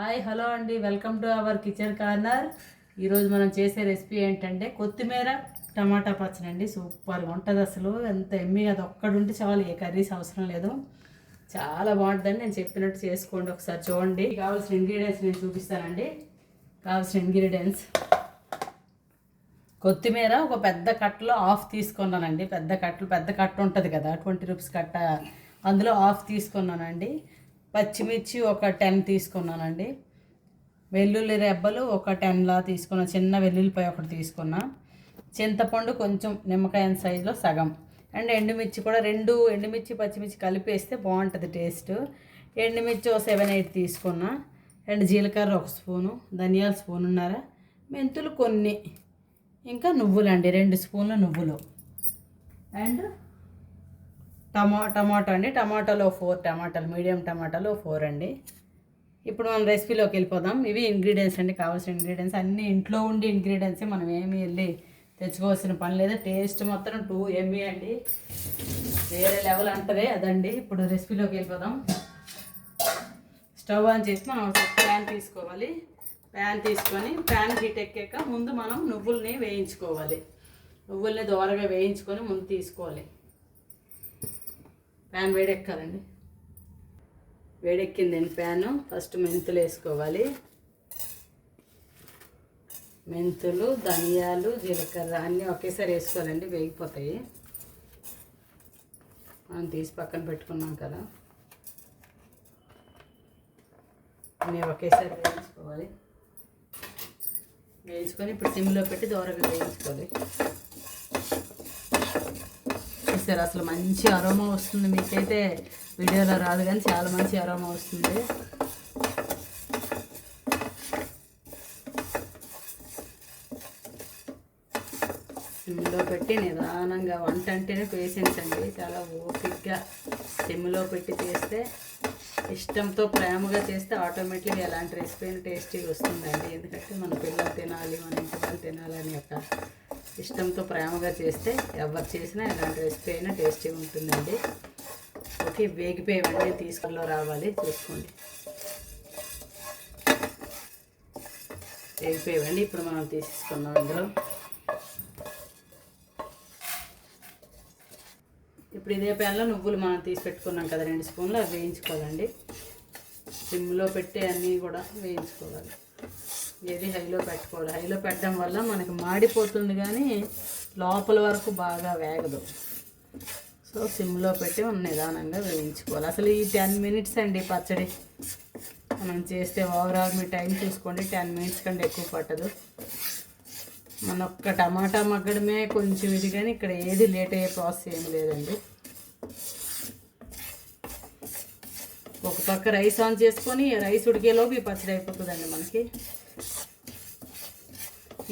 Hi hello అండి, welcome to our kitchen corner. ఈరోజు మనం చేసే రెసిపీ ఏంటంటే కొత్తిమీర టమాటా పచ్చడి అండి. సూపర్గా ఉంటుంది, అసలు ఎంత ఎమ్మి. అది ఒక్కడుంటే చాలు, ఏ కర్రీస్ అవసరం లేదు. చాలా బాగుంటుందని నేను చెప్పినట్టు చేసుకోండి, ఒకసారి చూడండి. కావాల్సిన ఇంగ్రీడియంట్స్ నేను చూపిస్తానండి. కావాల్సిన ఇంగ్రీడియంట్స్: కొత్తిమీర ఒక పెద్ద కట్టలో హాఫ్ తీసుకున్నానండి. పెద్ద కట్ట ఉంటుంది కదా, 20 రూపీస్ కట్ట, అందులో హాఫ్ తీసుకున్నానండి. పచ్చిమిర్చి ఒక 10 తీసుకున్నానండి. వెల్లుల్లి రెబ్బలు ఒక 10లా తీసుకున్నాను. చిన్న వెల్లుల్లిపాయ ఒకటి తీసుకున్నా. చింతపండు కొంచెం నిమ్మకాయ సైజులో సగం. అండ్ ఎండుమిర్చి కూడా 2 ఎండుమిర్చి పచ్చిమిర్చి కలిపేస్తే బాగుంటుంది టేస్ట్. ఎండుమిర్చి ఒక 7-8 తీసుకున్నా. అండ్ జీలకర్ర ఒక స్పూను, ధనియాల స్పూనున్నర, మెంతులు కొన్ని, ఇంకా నువ్వులండి 2 స్పూన్ల నువ్వులు. అండ్ టమాటో అండి. టమాటాలో 4 టమాటాలు, మీడియం టమాటాలు 4 అండి. ఇప్పుడు మనం రెసిపీలోకి వెళ్ళిపోదాం. ఇవి ఇంగ్రీడియంట్స్ అండి, కావాల్సిన ఇంగ్రీడియంట్స్ అన్నీ ఇంట్లో ఉండి ఇంగ్రీడియంట్సే, మనం ఏమీ వెళ్ళి తెచ్చుకోవాల్సిన పని లేదు. టేస్ట్ మాత్రం 2 MB అండి, వేరే లెవెల్ అంటదే అదండి. ఇప్పుడు రెసిపీలోకి వెళ్ళిపోదాం. స్టవ్ ఆన్ చేసి మనం ప్యాన్ తీసుకోవాలి. ప్యాన్ తీసుకొని ప్యాన్ హీట్ ఎక్కాక ముందు మనం నువ్వుల్ని వేయించుకోవాలి. నువ్వుల్ని దోరగా వేయించుకొని ముందు తీసుకోవాలి. ప్యాన్ వేడెక్కాలండి. వేడెక్కిందండి ప్యాను. ఫస్ట్ మెంతులు వేసుకోవాలి. మెంతులు, ధనియాలు, జీలకర్ర అన్నీ ఒకేసారి వేసుకోవాలండి, వేగిపోతాయి. మనం తీసి పక్కన పెట్టుకున్నాం కదా, అన్నీ ఒకేసారి వేయించుకోవాలి. వేయించుకొని ఇప్పుడు సిమ్లో పెట్టి దూరంగా వేయించుకోవాలి. చూసారు, అసలు మంచి అరోమా వస్తుంది. మీకైతే వీడియోలో రాదు కానీ చాలా మంచి అరోమా వస్తుంది. సిమ్లో పెట్టి నిదానంగా, వంట అంటేనే పేషెన్స్ అండి, చాలా ఓపికగా సిమ్లో పెట్టి చేస్తే, ఇష్టంతో ప్రేమగా చేస్తే ఆటోమేటిక్గా ఎలాంటి రెసిపీ అయినా టేస్టీగా వస్తుందండి. ఎందుకంటే మన పిల్లలు తినాలి, మన ఇంటి వాళ్ళు తినాలని యొక్క ఇష్టంతో ప్రేమగా చేస్తే ఎవరు చేసినా ఎలాంటి రెసిపీ అయినా టేస్టీగా ఉంటుందండి. ఓకే, వేగిపోయేవన్నీ తీసుకుల్లో రావాలి, చూసుకోండి. వేగిపోయేవండి, ఇప్పుడు మనం తీసుకున్నాం. ఇందులో ఇప్పుడు ఇదే ప్యాన్లో నువ్వులు మనం తీసి పెట్టుకున్నాం కదా 2 స్పూన్లు, అవి వేయించుకోవాలండి. సిమ్లో పెట్టి అన్నీ కూడా వేయించుకోవాలి. ఏది హైలో పెట్టుకోవాలి. హైలో పెట్టడం వల్ల మనకి మాడిపోతుంది కానీ లోపల వరకు బాగా వేగదు. సో సిమ్లో పెట్టి నిదానంగా వేయించుకోవాలి. అసలు ఈ 10 మినిట్స్ అండి పచ్చడి మనం చేస్తే. ఓవరాల్ మీ టైం చూసుకోండి, 10 మినిట్స్ కంటే ఎక్కువ పట్టదు. మన ఒక్క టమాటా మగ్గడమే కొంచెం ఇది, కానీ ఇక్కడ ఏది లేట్ అయ్యే ప్రాసెస్ ఏమి లేదండి. ఒక పక్క రైస్ ఆన్ చేసుకొని రైస్ ఉడికేలోపు ఈ పచ్చడి అయిపోతుందండి మనకి.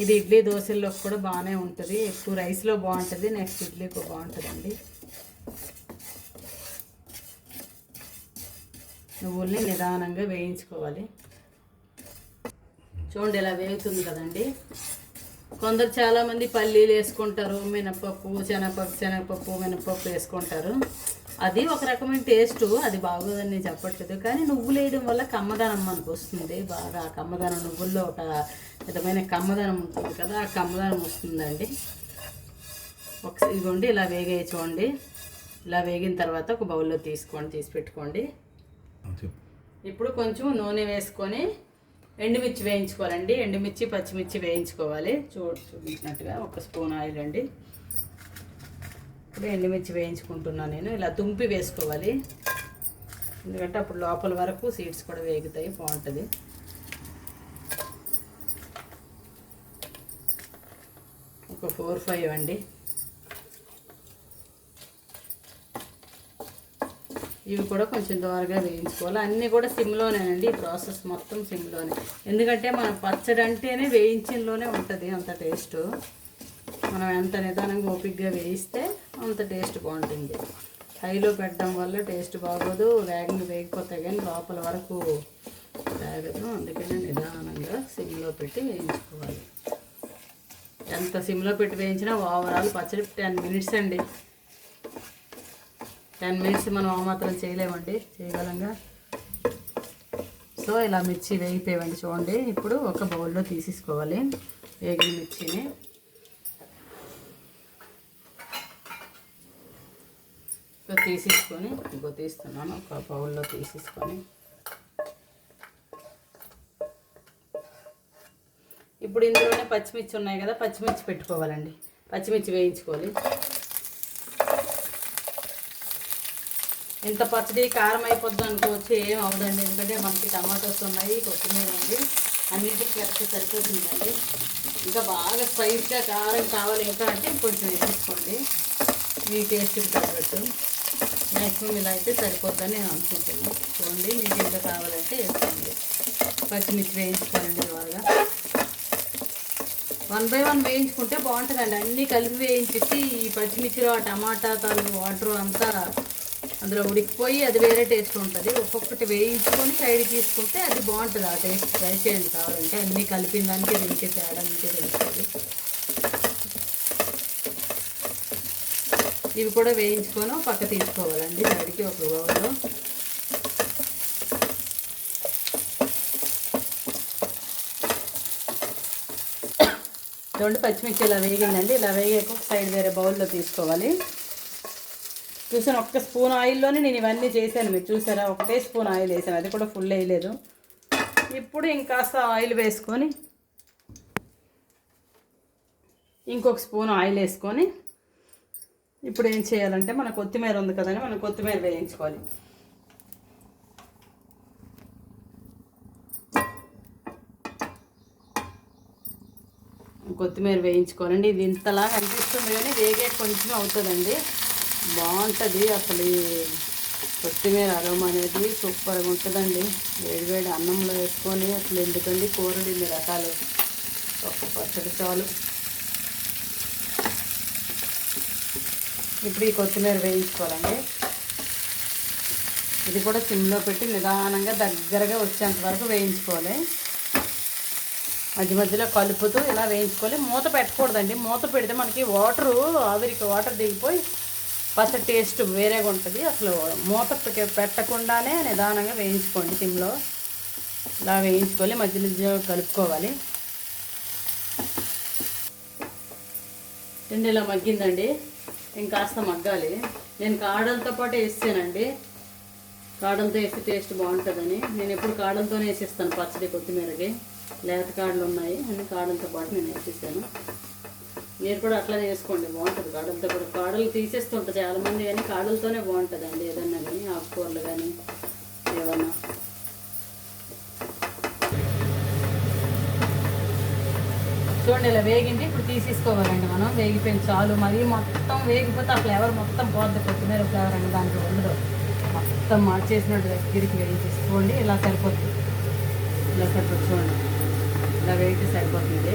ఇది ఇడ్లీ దోశల్లో కూడా బాగానే ఉంటుంది. ఎక్కువ రైస్లో బాగుంటుంది, నెక్స్ట్ ఇడ్లీకి బాగుంటుందండి. నువ్వుల్ని నిదానంగా వేయించుకోవాలి. చూడండి ఇలా వేగుతుంది కదండి. కొందరు చాలామంది పల్లీలు వేసుకుంటారు, మినపప్పు, శనగపప్పు మినపప్పు వేసుకుంటారు. అది ఒక రకమైన టేస్ట్, అది బాగోదని నేను చెప్పట్లేదు. కానీ నువ్వులు వేయడం వల్ల కమ్మదనం మనకు వస్తుంది బాగా. ఆ కమ్మదనం, నువ్వుల్లో ఒక విధమైన కమ్మదనం ఉంటుంది కదా, ఆ కమ్మదనం వస్తుందండి. ఒకసారి ఇదిగోండి ఇలా వేగాయి చూడండి. ఇలా వేగిన తర్వాత ఒక బౌల్లో తీసి పెట్టుకోండి. ఇప్పుడు కొంచెం నూనె వేసుకొని ఎండుమిర్చి వేయించుకోవాలండి. ఎండుమిర్చి పచ్చిమిర్చి వేయించుకోవాలి. చూపించినట్టుగా 1 స్పూన్ ఆయిల్ అండి. ఇప్పుడు ఎండుమిర్చి వేయించుకుంటున్నాను నేను. ఇలా తుంపి వేసుకోవాలి, ఎందుకంటే అప్పుడు లోపల వరకు సీడ్స్ కూడా వేగుతాయి, బాగుంటుంది. ఒక 4-5 అండి. ఇవి కూడా కొంచెం దోరగా వేయించుకోవాలి. అన్నీ కూడా సిమ్లోనేనండి, ఈ ప్రాసెస్ మొత్తం సిమ్లోనే. ఎందుకంటే మనం పచ్చడి అంటేనే వేయించినలోనే ఉంటుంది అంత టేస్ట్. మనం ఎంత నిదానంగా ఓపికగా వేయిస్తే అంత టేస్ట్ బాగుంటుంది. హైలో పెట్టడం వల్ల టేస్ట్ బాగోదు, వేగిపోతాయి కానీ లోపల వరకు వేగదు. అందుకనే నిదానంగా సిమ్లో పెట్టి వేయించుకోవాలి. ఎంత సిమ్లో పెట్టి వేయించినా ఓవరాల్ పచ్చడి 10 మినిట్స్ అండి. 10 మినిట్స్ మనం మాత్రం చేయలేమండి, చేయగలంగా. సో ఇలా మిర్చి వేగిపోయావండి చూడండి. ఇప్పుడు ఒక బౌల్లో తీసేసుకోవాలి వేగిన మిర్చిని. తీసేసుకొని తీస్తున్నాను, ఒక బౌల్లో తీసేసుకొని ఇప్పుడు ఇందులోనే పచ్చిమిర్చి ఉన్నాయి కదా, పచ్చిమిర్చి పెట్టుకోవాలండి. పచ్చిమిర్చి వేయించుకోవాలి. ఇంత పచ్చడి కారం అయిపోద్ది అనుకోవచ్చు, ఏం అవదండి. ఎందుకంటే మనకి టమాటోస్ ఉన్నాయి, కొత్తిమీర ఉంది, అన్నింటికి కరెక్ట్ సరిపోతుందండి. ఇంకా బాగా స్పైస్గా కారం కావాలి ఇంకా అంటే ఇంకొంచెం వేసుకోండి మీ టేస్ట్కి తగ్గట్టు. మ్యాక్సిమం ఇలా అయితే సరిపోద్దని నేను అనుకుంటున్నాను. చూడండి మీకు ఇంకా కావాలంటే వేసుకోండి. పచ్చిమిర్చి వేయించుకోవాలండి బాగా. 1 by 1 వేయించుకుంటే బాగుంటుందండి. అన్నీ కలిపి వేయించేసి ఈ పచ్చిమిర్చిలో ఆ టమాటా వాటర్ అంతా అందులో ఉడికిపోయి అది వేరే టేస్ట్ ఉంటుంది. ఒక్కొక్కటి వేయించుకొని సైడ్ తీసుకుంటే అది బాగుంటుంది. ఆ టేస్ట్ ట్రై చేయండి కావాలంటే. అన్నీ కలిపిన దానికి దీనికి తేడా ఇంకే తెలుస్తుంది. ఇవి కూడా వేయించుకొని పక్క తీసుకోవాలండి సైడ్కి ఒక బౌల్లో. చూడండి పచ్చిమిర్చి ఇలా వేగిందండి. ఇలా వేగాక ఒక సైడ్ వేరే బౌల్లో తీసుకోవాలి. చూసాను, ఒక్క స్పూన్ ఆయిల్లోనే నేను ఇవన్నీ చేశాను. మీరు చూసారా, ఒకటే స్పూన్ ఆయిల్ వేసాను, అది కూడా ఫుల్ వేయలేదు. ఇప్పుడు ఇంకాస్త ఆయిల్ వేసుకొని ఇంకొక స్పూన్ ఆయిల్ వేసుకొని ఇప్పుడు ఏం చేయాలంటే మన కొత్తిమీర ఉంది కదండి, మనం కొత్తిమీర వేయించుకోవాలి. కొత్తిమీర వేయించుకోవాలండి. ఇది ఇంతలా కనిపిస్తుంది కానీ వేగే కొంచెం అవుతుందండి. బాగుంటుంది అసలు. ఈ కొత్తిమీర అరోమా అనేది సూపర్గా ఉంటుందండి. వేడివేడి అన్నంలో వేసుకొని అసలు ఎందుకండి కూరలు ఇన్ని రకాలు, ఒక పచ్చడి చాలు. ఇప్పుడు ఈ కొత్తిమీర వేయించుకోవాలండి. ఇది కూడా సిమ్లో పెట్టి నిదానంగా దగ్గరగా వచ్చేంత వరకు వేయించుకోవాలి. మధ్య మధ్యలో కలుపుతూ ఇలా వేయించుకోవాలి. మూత పెట్టకూడదండి. మూత పెడితే మనకి ఆవిరికి వాటర్ దిగిపోయి పచ్చడి టేస్ట్ వేరేగా ఉంటుంది. అసలు మూత పెట్టకుండానే నిదానంగా వేయించుకోండి సిమ్లో. ఇలా వేయించుకోవాలి, మధ్య మధ్య కలుపుకోవాలి. తిండి ఇలా మగ్గిందండి, ఇంకాస్త మగ్గాలి. నేను కాడలతో పాటు వేసానండి. కాడలతో వేస్తే టేస్ట్ బాగుంటుందని నేను ఎప్పుడు కాడలతోనే వేసేస్తాను పచ్చడి. కొత్తిమీరకి లేత కాడలు ఉన్నాయి అన్ని కాడలతో పాటు నేను వేసేసాను. మీరు కూడా అట్లా చేసుకోండి, బాగుంటుంది. కాడలతో కూడా కాడలు తీసేస్తుంటారు చాలామంది, కానీ కాడలతోనే బాగుంటుందండి ఏదన్నా కానీ, ఆకుకూరలు కానీ ఏమన్నా. చూడండి ఇలా వేగింది. ఇప్పుడు తీసేసుకోవాలండి మనం. వేగిపోయింది చాలు. మరీ మొత్తం వేగిపోతే ఆ ఫ్లేవర్ మొత్తం పోద్ది. కొత్తిమీర ఫ్లేవర్ అని దాంట్లో ఉండదు. మొత్తం మార్చేసినట్టు దగ్గరికి వేయించేసుకోండి. ఇలా సరిపోతుంది, ఇలా సరిపోతుంది. చూడండి ఇలా వేగితే సరిపోతుంది.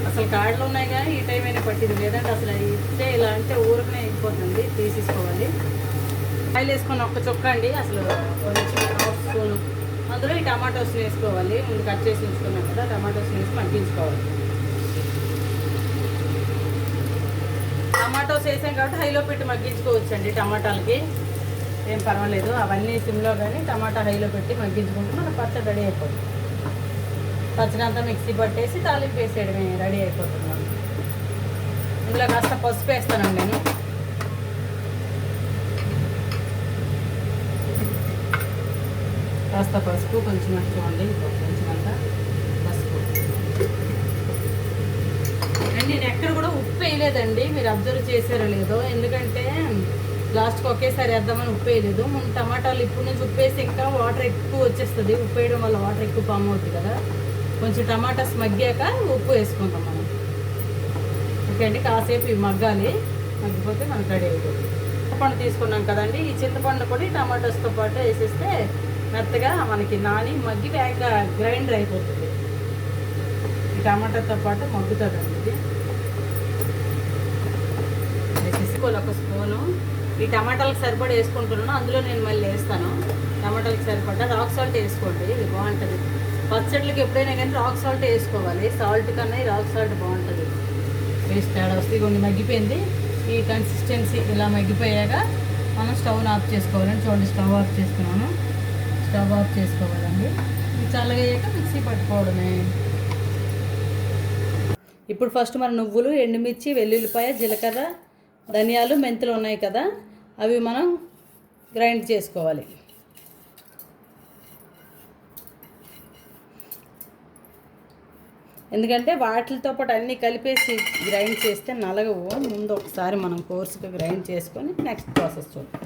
అసలు కాడలు ఉన్నాయి కానీ ఈ టైం అయినా పట్టింది, లేదంటే అసలు ఇస్తే ఇలా అంటే ఊరికనే అయిపోతుంది. తీసేసుకోవాలి. ఆయిల్ వేసుకొని ఒక్క చుక్క అండి, అసలు కొంచెం హాఫ్ స్పూన్. అందులో ఈ టమాటోస్ వేసుకోవాలి. ముందు కట్ చేసి ఉంచుకున్నాం కదా, టమాటోస్ వేసి మగ్గించుకోవాలి. టమాటోస్ వేసాం కాబట్టి హైలో పెట్టి మగ్గించుకోవచ్చు అండి. టమాటాలకి ఏం పర్వాలేదు. అవన్నీ సిమ్లో కానీ టమాటా హైలో పెట్టి మగ్గించుకుంటే మన పచ్చడి రెడీ అయిపోతుంది. పచ్చడి అంతా మిక్సీ పట్టేసి తాలింపు వేసేయడమే, రెడీ అయిపోతున్నాను. ఇందులో కాస్త పసుపు వేస్తానండి నేను. కాస్త పసుపు కొంచెం చూడండి, కొంచెం అంతా పసుపు అండి. నేను ఎక్కడ కూడా ఉప్పు వేయలేదండి, మీరు అబ్జర్వ్ చేశారో లేదో. ఎందుకంటే లాస్ట్కి ఒకేసారి వేద్దామని ఉప్పు వేయలేదు. టమాటాలు ఇప్పుడు నుంచి ఉప్పు వేసి ఇంకా వాటర్ ఎక్కువ వచ్చేస్తుంది. ఉప్పు వేయడం వల్ల వాటర్ ఎక్కువ పాము అవుతుంది కదా. కొంచెం టమాటాస్ మగ్గాక ఉప్పు వేసుకుందాం మనం. ఓకే అండి, కాసేపు ఇవి మగ్గాలి. మగ్గిపోతే మనకు రెడీ అయిపోతుంది. చింతపండు తీసుకున్నాం కదండి, ఈ చింతపండు కూడా టమాటోస్తో పాటు వేసేస్తే మెత్తగా మనకి నాని మగ్గి వేగ గ్రైండర్ అయిపోతుంది. ఈ టమాటాతో పాటు మగ్గుతుందండి ఇది. వేసేసుకోవాలి ఒక స్పూను. ఈ టమాటాలకు సరిపడా వేసుకుంటున్నాను, అందులో నేను మళ్ళీ వేస్తాను. టమాటాలకు సరిపడా రాక్ సాల్ట్ వేసుకోండి, ఇది బాగుంటుంది పచ్చళ్ళకి. ఎప్పుడైనా కానీ రాక్ సాల్ట్ వేసుకోవాలి. సాల్ట్ కన్నా ఈ రాక్ సాల్ట్ బాగుంటుంది, టేస్ట్ తేడా వస్తుంది. కొన్ని మగ్గిపోయింది. ఈ కన్సిస్టెన్సీ ఇలా మగ్గిపోయాక మనం స్టవ్ని ఆఫ్ చేసుకోవాలండి. చూడండి, స్టవ్ ఆఫ్ చేసుకున్నాను. స్టవ్ ఆఫ్ చేసుకోవాలండి. చల్లగా అయ్యాక మిక్సీ పట్టుకోవడమే. ఇప్పుడు ఫస్ట్ మన నువ్వులు, ఎండుమిర్చి, వెల్లుల్లిపాయ, జీలకర్ర, ధనియాలు, మెంతులు ఉన్నాయి కదా, అవి మనం గ్రైండ్ చేసుకోవాలి. ఎందుకంటే వాటితో పాటు అన్నీ కలిపేసి గ్రైండ్ చేస్తే నలగవు. ముందు ఒకసారి మనం కోర్సుగా గ్రైండ్ చేసుకొని నెక్స్ట్ ప్రాసెస్ చూద్దాం.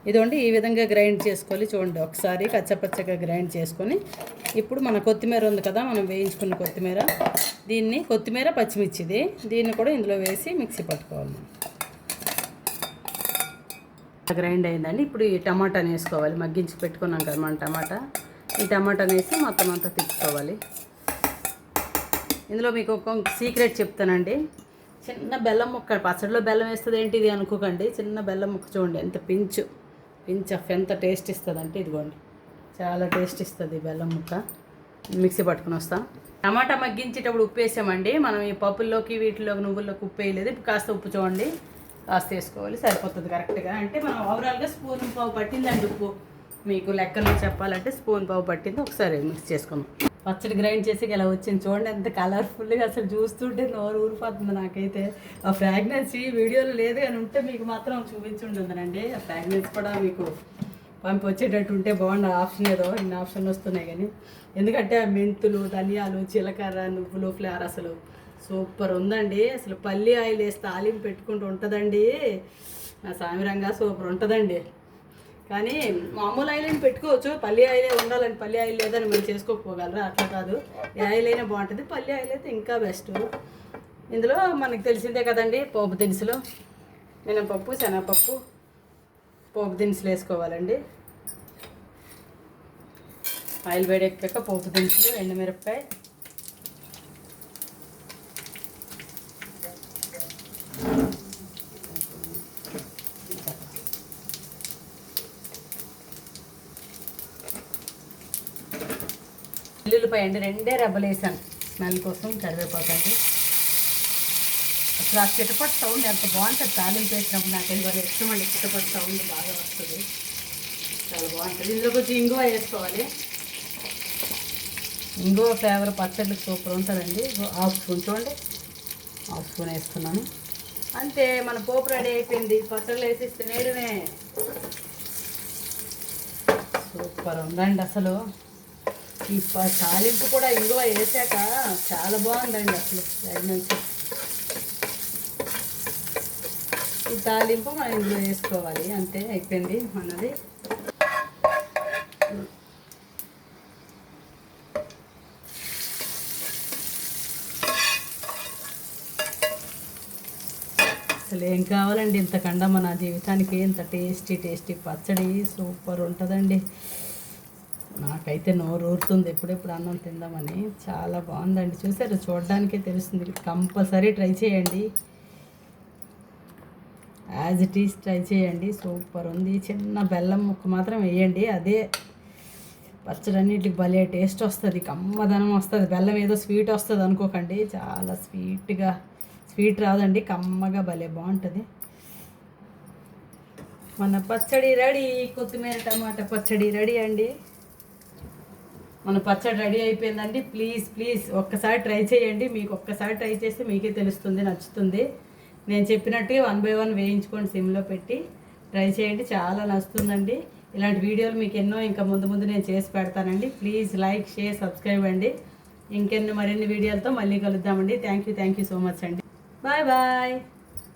ఇదిగోండి ఈ విధంగా గ్రైండ్ చేసుకోవాలి. చూడండి ఒకసారి కచ్చపచ్చగా గ్రైండ్ చేసుకొని ఇప్పుడు మన కొత్తిమీర ఉంది కదా, మనం వేయించుకున్న కొత్తిమీర, కొత్తిమీర పచ్చిమిర్చిది దీన్ని కూడా ఇందులో వేసి మిక్సీ పట్టుకోవాలి. గ్రైండ్ అయిందండి. ఇప్పుడు ఈ టమాటాని వేసుకోవాలి. మగ్గించి పెట్టుకున్నాం కదా మన టమాటా, ఈ టమాటాని వేసి మొత్తం అంతా తిప్పుకోవాలి. ఇందులో మీకు ఒక సీక్రెట్ చెప్తానండి. చిన్న బెల్లం ముక్క, పచ్చడిలో బెల్లం వేస్తుంది ఏంటి ఇది అనుకోకండి. చిన్న బెల్లం ముక్క చూడండి ఎంత పించ్ ఎంత టేస్ట్ ఇస్తుంది అంటే, ఇదిగోండి చాలా టేస్ట్ ఇస్తుంది బెల్లం ముక్క. మిక్సీ పట్టుకుని వస్తాం. టమాటా మగ్గించేటప్పుడు ఉప్పు వేసామండి. మనం ఈ పప్పుల్లోకి వీటిలోకి నువ్వుల్లోకి ఉప్పు వేయలేదు. ఇప్పుడు కాస్త ఉప్పు చూడండి, కాస్త వేసుకోవాలి, సరిపోతుంది కరెక్ట్గా. అంటే మనం ఓవరాల్గా స్పూన్ పావు పట్టిందండి ఉప్పు. మీకు లెక్కలో చెప్పాలంటే స్పూన్ పావు పట్టింది. ఒకసారి మిక్స్ చేసుకుందాం. పచ్చడి గ్రైండ్ చేసి ఇలా వచ్చింది చూడండి ఎంత కలర్ఫుల్గా, అసలు చూస్తుంటే నోరు ఊరిపోతుంది నాకైతే. ఆ ఫ్రాగ్రెన్సీ వీడియోలో లేదు కానీ ఉంటే మీకు మాత్రం చూపించుంటుందనండి. ఆ ఫ్రాగ్రెన్స్ కూడా మీకు పంపి వచ్చేటట్టు ఉంటే బాగుండు. ఆప్షన్ ఏదో ఇన్ని ఆప్షన్లు వస్తున్నాయి కానీ, ఎందుకంటే మెంతులు, ధనియాలు, జీలకర్ర, నువ్వులు ఫ్లేవర్ అసలు సూపర్ ఉందండి. అసలు పల్లి ఆయిల్ వేసి తాలింపు పెట్టుకుంటూ ఉంటుందండి నా సామిరంగా, సూపర్ ఉంటుందండి. కానీ మామూలు ఆయిల్ అయినా పెట్టుకోవచ్చు, పల్లి ఆయిలే ఉండాలని పల్లి ఆయిల్ లేదని మనం చేసుకోకపోగలరా, అట్లా కాదు. ఏ ఆయిల్ అయినా బాగుంటుంది, పల్లి ఆయిల్ అయితే ఇంకా బెస్ట్. ఇందులో మనకు తెలిసిందే కదండి పోపు దినుసులు, మినపప్పు, శనగపప్పు, పోపు దినుసులు వేసుకోవాలండి. ఆయిల్ వేడెక్కాక పోపు దినుసులు, ఎండుమిరపకాయ, వెల్లుల్లిపాయ అండి, 2 రెబ్బలు వేసాను స్మెల్ కోసం, కరివేపాకండి. అసలు ఆ చిటపట్ సౌండ్ ఎంత బాగుంటుంది తాలింపు వేసినప్పుడు. నాకు ఇవాళ ఇష్టం అండి, చిటపట్ సౌండ్ బాగా వస్తుంది, చాలా బాగుంటుంది. ఇందులో కొంచెం ఇంగువ వేసుకోవాలి. ఇంగువ ఫ్లేవర్ పచ్చడికి సూపర్ ఉంటుందండి. హాఫ్ స్పూన్ చూడండి, హాఫ్ స్పూన్ వేస్తున్నాను. అంతే, మన పోపు రెడీ అయిపోయింది. పచ్చళ్ళు వేసి తినేయడమే. సూపర్ ఉందండి అసలు. ఈ తాలింపు కూడా ఇంగువ వేసాక చాలా బాగుందండి అసలు. నుంచి ఈ తాలింపు మనం ఇందులో వేసుకోవాలి. అంతే, అయిపోయింది మనది. అసలు ఏం కావాలండి ఇంతకన్నా మన జీవితానికి. ఇంత టేస్టీ పచ్చడి సూపర్ ఉంటుందండి. నాకైతే నోరు ఊరుతుంది ఎప్పుడెప్పుడు అన్నం తిందామని. చాలా బాగుందండి, చూసారు, చూడడానికే తెలుస్తుంది. కంపల్సరీ ట్రై చేయండి, యాజ్ ఇట్ ఈస్ ట్రై చేయండి, సూపర్ ఉంది. చిన్న బెల్లం ముక్క మాత్రం వేయండి, అదే పచ్చడి అన్నిటికి భలే టేస్ట్ వస్తుంది, కమ్మదనం వస్తుంది. బెల్లం ఏదో స్వీట్ వస్తుంది అనుకోకండి, చాలా స్వీట్ రాదండి, కమ్మగా భలే బాగుంటుంది. మన పచ్చడి రెడీ, కొత్తిమీర టమాటా పచ్చడి రెడీ అండి. మన పచ్చడి రెడీ అయిపోయిందండి. ప్లీజ్ ఒక్కసారి ట్రై చేయండి. మీకు ఒక్కసారి ట్రై చేస్తే మీకే తెలుస్తుంది, నచ్చుతుంది. నేను చెప్పినట్టుగా 1 by 1 వేయించుకోండి, సిమ్లో పెట్టి ట్రై చేయండి, చాలా నచ్చుతుందండి. ఇలాంటి వీడియోలు మీకు ఎన్నో ఇంకా ముందు నేను చేసి పెడతానండి. ప్లీజ్ లైక్, షేర్, సబ్స్క్రైబ్ అండి. మరిన్ని వీడియోలతో మళ్ళీ కలుద్దామండి. థ్యాంక్ యూ సో మచ్ అండి. బాయ్.